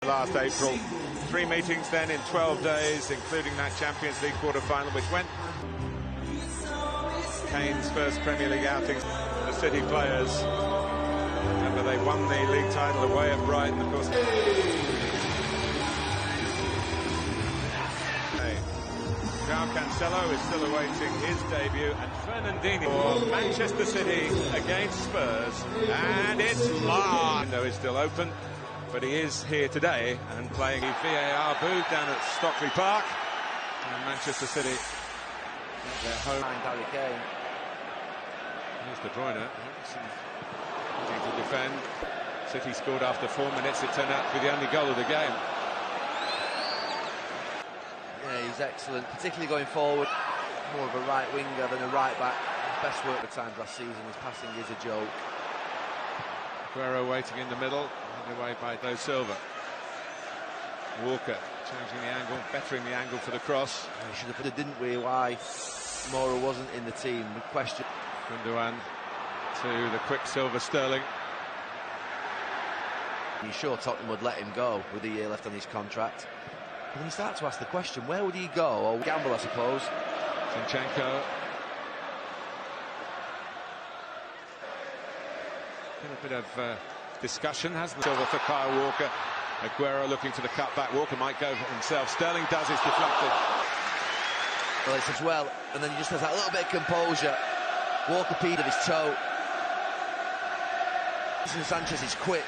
last April. 3 meetings then in 12 days, including that Champions League quarter-final, which went Kane's first Premier League outing. The City players, remember, they won the league title away at Brighton, of course. João Cancelo is still awaiting his debut, and Fernandinho for Manchester City against Spurs, and it's live. The window is still open, but he is here today and playing the VAR booth down at Stockley Park, and Manchester City at their home. Here's De Bruyne, looking to defend. City scored after 4 minutes. It turned out to be the only goal of the game. Yeah, he's excellent, particularly going forward. More of a right winger than a right back. Best work at times last season. His passing is a joke. Aguero waiting in the middle, led away by Do Silva. Walker changing the angle, bettering the angle for the cross. We should have put it, didn't we? Why Mora wasn't in the team? We question. Gundogan to the quick Silva Sterling. You're sure Tottenham would let him go with a year left on his contract? And then you start to ask the question, where would he go? Or gamble, I suppose. Zinchenko. Been a bit of discussion, hasn't there? Silva for Kyle Walker. Aguero looking to the cutback. Walker might go for himself. Sterling does, it's deflected. Well, it's as well, and then he just has that little bit of composure. Walker peed of his toe. Sanchez is quick.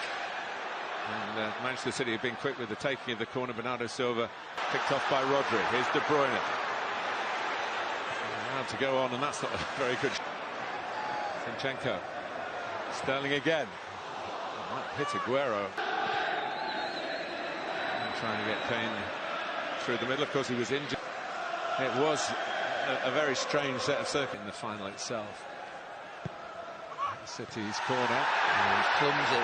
And Manchester City have been quick with the taking of the corner. Bernardo Silva picked off by Rodri. Here's De Bruyne. Allowed to go on, and that's not a very good. Zinchenko. Sterling again. Might hit Aguero. And trying to get Kane through the middle. Of course, he was injured. It was a very strange set of circuits in the final itself. City's corner. Oh, he's clumsy.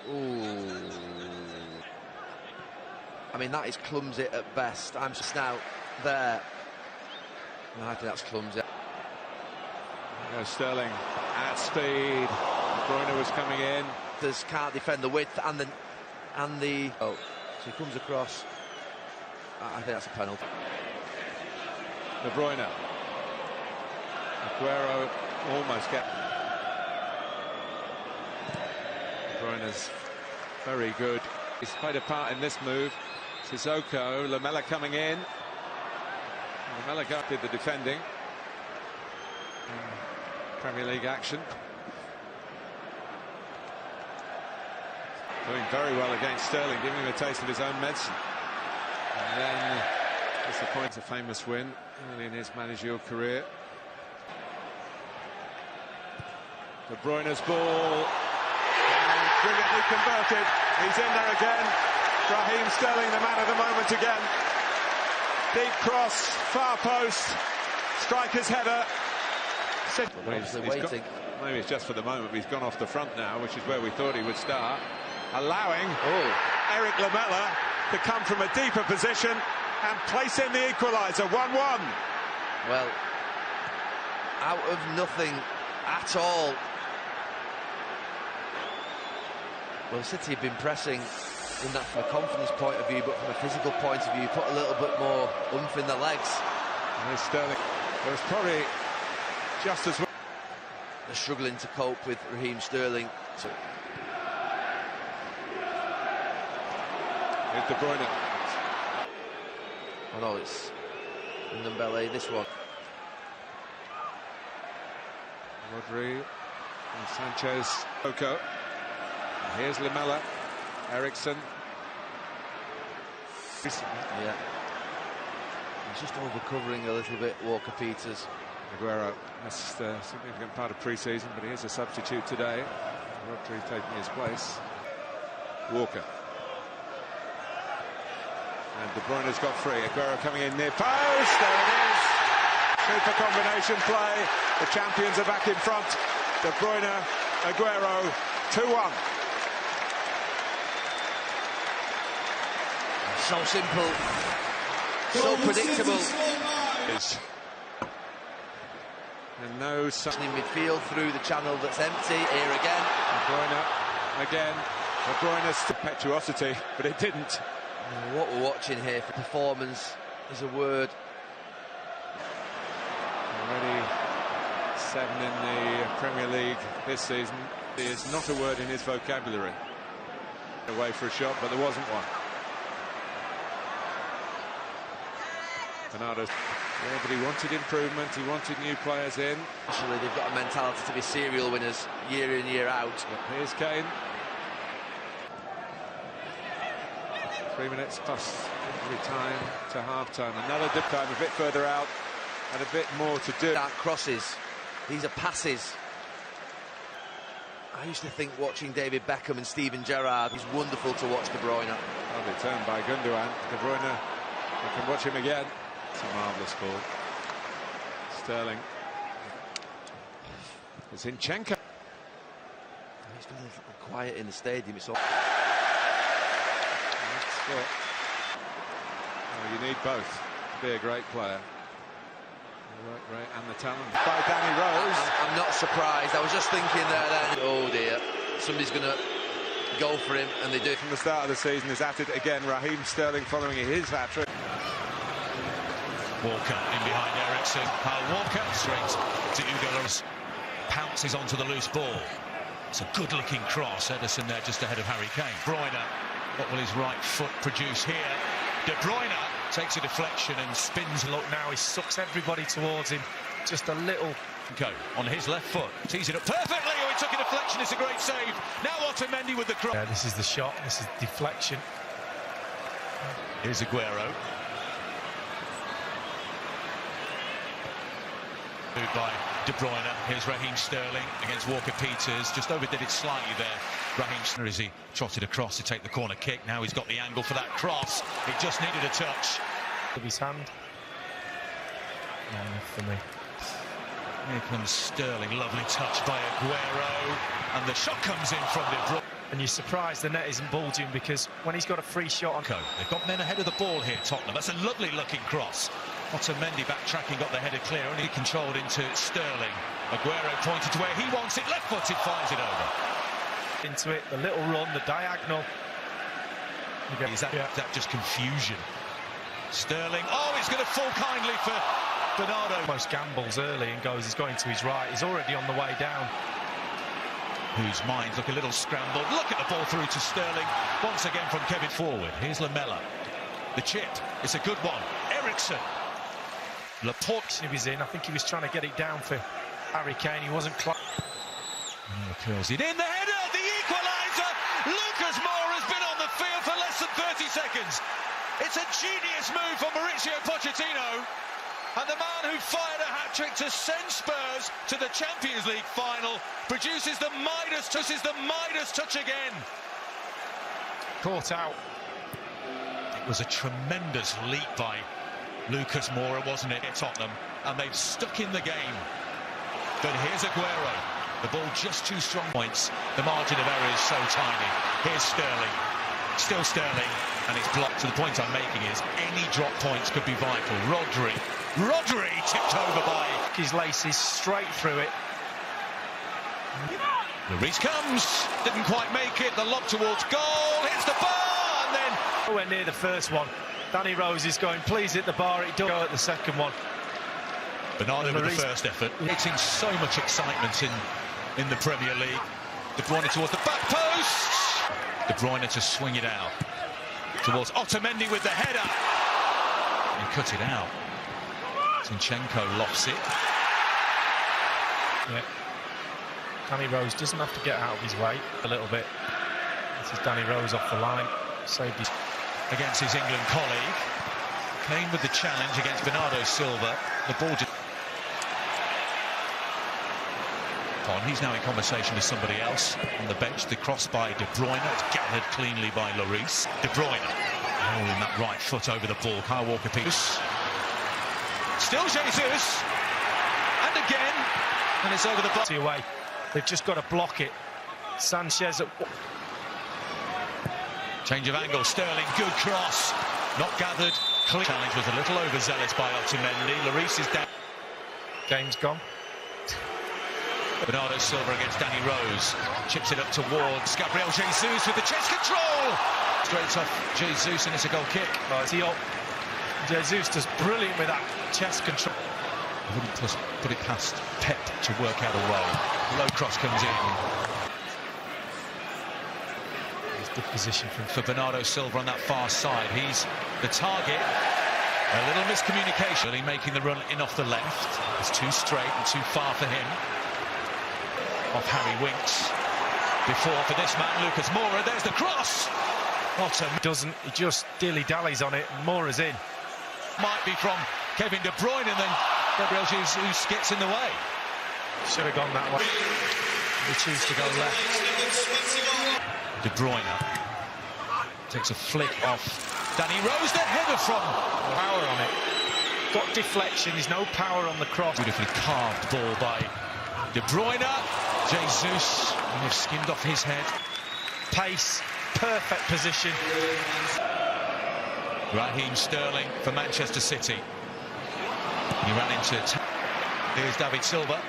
Ooh. I mean, that is clumsy at best. I'm just now there. No, I think that's clumsy. There goes Sterling at speed. De Bruyne was coming in. Just can't defend the width and the. Oh, so he comes across. I think that's a penalty. De Bruyne. Aguero almost get. De Bruyne's very good. He's played a part in this move. Sissoko, Lamela coming in. Lamela did the defending. Premier League action. Doing very well against Sterling, giving him a taste of his own medicine. And then disappoints a famous win early in his managerial career. De Bruyne's ball. And brilliantly converted. He's in there again. Raheem Sterling, the man of the moment again. Deep cross, far post. Striker's header. Maybe it's just for the moment, but he's gone off the front now, which is where we thought he would start. Allowing Eric Lamela to come from a deeper position and place in the equaliser, 1-1. Well, out of nothing at all. Well, City have been pressing in that from a confidence point of view, but from a physical point of view, put a little bit more oomph in the legs. There's Sterling. It was probably just as well. They're struggling to cope with Raheem Sterling. So. With De Bruyne. Oh no, it's Ndombele, this one. Rodri and Sanchez. Oko. Here's Lamela. Ericsson. Yeah. He's just over-covering a little bit, Walker-Peters. Aguero missed a significant part of pre-season, but he is a substitute today. Rodri taking his place. Walker. And De Bruyne's got free. Aguero coming in near post. There it is. Super combination play. The champions are back in front. De Bruyne, Aguero, 2-1. So simple. So predictable. And no in midfield through the channel that's empty. Here again. De Bruyne again. De Bruyne's impetuosity, but it didn't. What we're watching here for performance is a word. Already 7 in the Premier League this season. There's not a word in his vocabulary. Away for a shot, but there wasn't one. Bernardo, yeah, but he wanted improvement, he wanted new players in. Actually, they've got a mentality to be serial winners year in, year out. But here's Kane. 3 minutes plus every time to half-time. Another dip time, a bit further out, and a bit more to do. Aren't crosses, these are passes. I used to think watching David Beckham and Steven Gerrard is wonderful to watch De Bruyne. Lovely turn by Gundogan. De Bruyne, we can watch him again. It's a marvellous ball. Sterling. Zinchenko. He's been a little quiet in the stadium. It's all... Oh, you need both to be a great player. The work rate and the talent by Danny Rose. I'm not surprised. I was just thinking there then, oh dear, somebody's going to go for him, and they do. From the start of the season is at it again. Raheem Sterling following his hat-trick. Walker in behind Eriksen. Walker straight to Hugo Lloris. Pounces onto the loose ball. It's a good-looking cross. Ederson there just ahead of Harry Kane. Bruyne, what will his right foot produce here? De Bruyne takes a deflection and spins. Look now, he sucks everybody towards him. Just a little go on his left foot. Tees it up perfectly. Oh, he took a deflection. It's a great save. Now Otamendi with the cross. Yeah, this is the shot. This is deflection. Here's Aguero. By De Bruyne. Here's Raheem Sterling against Walker-Peters. Just overdid it slightly there. Raheem Sterling, as he trotted across to take the corner kick. Now he's got the angle for that cross. It just needed a touch. With his hand. No, enough for me. Here comes Sterling. Lovely touch by Aguero. And the shot comes in from De Bruyne. And you're surprised the net isn't bulging, because when he's got a free shot on... They've got men ahead of the ball here, Tottenham. That's a lovely looking cross. Otamendi backtracking, got the header clear, only controlled into Sterling. Aguero pointed to where he wants it, left-footed, fires it over. Into it, the little run, the diagonal. Is that just confusion? Sterling, oh, he's going to fall kindly for Bernardo. Almost gambles early and goes, he's going to his right. He's already on the way down. Whose minds look a little scrambled. Look at the ball through to Sterling. Once again from Kevin forward. Here's Lamella. The chip, it's a good one. Eriksen. Laporte. He was in. I think he was trying to get it down for Harry Kane. He wasn't close. Curls it in. The header, the equaliser. Lucas Moura has been on the field for less than 30 seconds. It's a genius move from Mauricio Pochettino. And the man who fired a hat-trick to send Spurs to the Champions League final produces the Midas touch again. Caught out. It was a tremendous leap by Lucas Moura, wasn't it, at Tottenham? And they've stuck in the game. But here's Aguero. The ball just too strong points. The margin of error is so tiny. Here's Sterling. Still Sterling. And it's blocked. To the point I'm making is any drop points could be vital. Rodri tipped over by... His laces straight through it. Lloris comes. Didn't quite make it. The lob towards goal. Hits the bar. And then... Nowhere near the first one. Danny Rose is going, please hit the bar. It don't go at the second one. Bernardo with the first effort. It's in so much excitement in the Premier League. De Bruyne towards the back post. De Bruyne to swing it out. Towards Otamendi with the header. And cut it out. Zinchenko lofts it. Yeah. Danny Rose doesn't have to get out of his way a little bit. This is Danny Rose off the line. Saved his... Against his England colleague. Kane with the challenge against Bernardo Silva. The ball just... He's now in conversation with somebody else on the bench. The cross by De Bruyne. It's gathered cleanly by Lloris. De Bruyne. Oh, and that right foot over the ball. Kyle Walker-Peters. Still Jesus. And again. And it's over the bar. Away. They've just got to block it. Sanchez at... Change of angle, Sterling, good cross, not gathered. Challenge was a little overzealous by Otamendi. Lloris is down. Game's gone. Bernardo Silva against Danny Rose. Chips it up towards Gabriel Jesus with the chest control. Straight off Jesus, and it's a goal kick. Jesus does brilliant with that chest control. I wouldn't put it past Pep to work out a way. Low cross comes in. It's good position for Bernardo Silva on that far side. He's the target. A little miscommunication. Really making the run in off the left. It's too straight and too far for him. Off Harry Winks. Before for this man, Lucas Moura. There's the cross. Doesn't, he just dilly-dallies on it, and Moura's in. Might be from Kevin De Bruyne, and then Gabriel Jesus gets in the way. Should have gone that way. They choose to go left. De Bruyne takes a flick off Danny Rose, the header from power on it. Got deflection, there's no power on the cross. Beautifully carved ball by De Bruyne. Jesus, and they've skimmed off his head. Pace, perfect position. Raheem Sterling for Manchester City. He ran into... Here's David Silva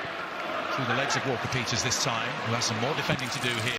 through the legs of Walker Peters this time, who has some more defending to do here.